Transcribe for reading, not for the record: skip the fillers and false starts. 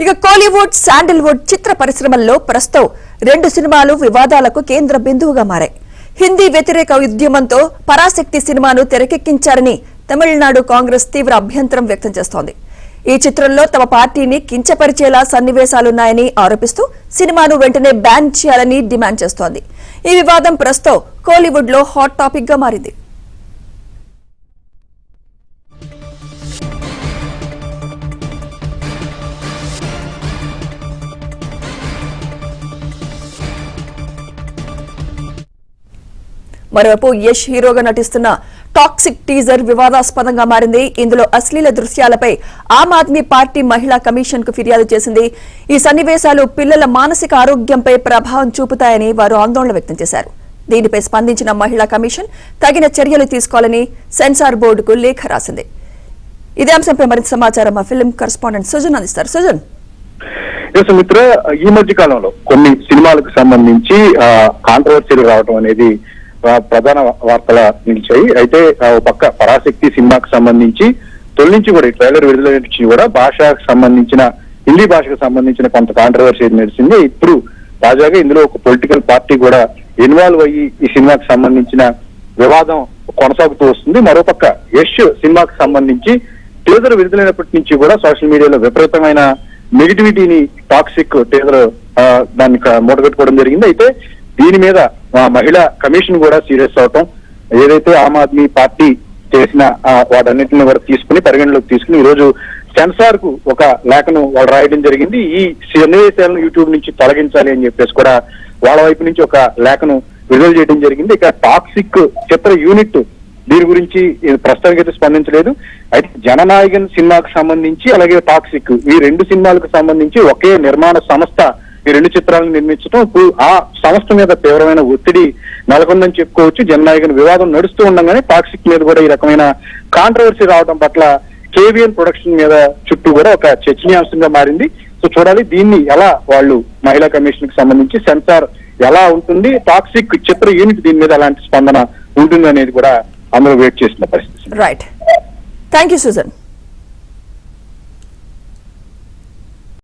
ఇక కోలీవుడ్ శాండిల్వుడ్ చిత్ర పరిశ్రమల్లో ప్రస్తుతం 2 సినిమాలు వివాదాలకు కేంద్ర బిందువుగా మారాయి. హిందీ వ్యతిరేక ఉద్యమంతో పరాశక్తి సినిమాను తెరకెక్కించారని తమిళనాడు కాంగ్రెస్ తీవ్ర అభ్యంతరం వ్యక్తం చేస్తోంది. ఈ చిత్రంలో తమ పార్టీని కించపరిచేలా సన్నివేశాలున్నాయని ఆరోపిస్తూ సినిమాను వెంటనే బ్యాన్ చేయాలని డిమాండ్ చేస్తోంది. ఈ వివాదం ప్రస్తుతం కోలీవుడ్ లో హాట్ టాపిక్ గా మారింది. మరోవైపు యష్ హీరోగా నటిస్తున్న టాక్సిక్ టీజర్ వివాదాస్పదంగా మారింది. ఇందులో అశ్లీల దృశ్యాలపై ఆమ్ ఆద్మీ పార్టీ మహిళా కమిషన్ కు ఫిర్యాదు చేసింది. ఈ సన్నివేశాలు పిల్లల మానసిక ఆరోగ్యంపై ప్రభావం చూపుతాయని వారు ఆందోళన వ్యక్తం చేశారు. దీనిపై స్పందించిన మహిళా కమిషన్ తగిన చర్యలు తీసుకోవాలని సెన్సార్ బోర్డుకు లేఖ రాసింది. ఇదే అంశంపై మరింత సమాచారం మా ఫిల్మ్ కరెస్పాండెంట్ సుజన్ అందిస్తారు. సుజన్, మిత్ర, ఈ మధ్య కాలంలో కొన్ని సినిమాలకు సంబంధించి కాంట్రవర్సీలు రావడం అనేది ప్రధాన వార్తల నిలిచాయి. అయితే పక్క పరాశక్తి సినిమాకు సంబంధించి తొలి నుంచి కూడా ఈ ట్రైలర్ విడుదల నుంచి కూడా భాషకు సంబంధించిన హిందీ భాషకు సంబంధించిన కొంత కాంట్రవర్సీ నడిచింది. ఇప్పుడు తాజాగా ఇందులో ఒక పొలిటికల్ పార్టీ కూడా ఇన్వాల్వ్ అయ్యి ఈ సినిమాకు సంబంధించిన వివాదం కొనసాగుతూ వస్తుంది. మరోపక్క యష్ సినిమాకు సంబంధించి టీజర్ విడుదలైనప్పటి నుంచి కూడా సోషల్ మీడియాలో విపరీతమైన నెగిటివిటీని టాక్సిక్ టీజర్ దాన్ని మూటగట్టుకోవడం జరిగింది. అయితే దీని మీద మహిళా కమిషన్ కూడా సీరియస్ అవటం, ఏదైతే ఆమ్ ఆద్మీ పార్టీ చేసిన వాటన్నిటిని కూడా తీసుకుని పరిగణలోకి తీసుకుని ఈ రోజు సెన్సార్ కు ఒక లేఖను వాళ్ళు రాయడం జరిగింది. ఈ సన్నివేశాలను యూట్యూబ్ నుంచి తొలగించాలి అని చెప్పేసి కూడా వాళ్ళ వైపు నుంచి ఒక లేఖను విడుదల చేయడం జరిగింది. ఇక టాక్సిక్ చిత్ర యూనిట్ దీని గురించి ప్రస్తుతానికైతే స్పందించలేదు. అయితే జననాయకన్ సినిమాకు సంబంధించి అలాగే టాక్సిక్ ఈ 2 సినిమాలకు సంబంధించి ఒకే నిర్మాణ సంస్థ ఈ 2 చిత్రాలను నిర్మించడం ఇప్పుడు ఆ సంస్థ మీద తీవ్రమైన ఒత్తిడి నెలకొందని చెప్పుకోవచ్చు. జననాయకన్ వివాదం నడుస్తూ ఉండగానే టాక్సిక్ మీద కూడా ఈ రకమైన కాంట్రవర్సీ రావడం పట్ల కేవీఎన్ ప్రొడక్షన్ మీద చుట్టూ కూడా ఒక చర్చనీయాంశంగా మారింది. సో చూడాలి దీన్ని ఎలా వాళ్ళు మహిళా కమిషన్ కి సంబంధించి సెన్సార్ ఎలా ఉంటుంది, టాక్సిక్ చిత్ర యూనిట్ దీని మీద ఎలాంటి స్పందన ఉంటుంది అనేది కూడా అందరూ వెయిట్ చేసిన పరిస్థితి. Right, thank you Sujan.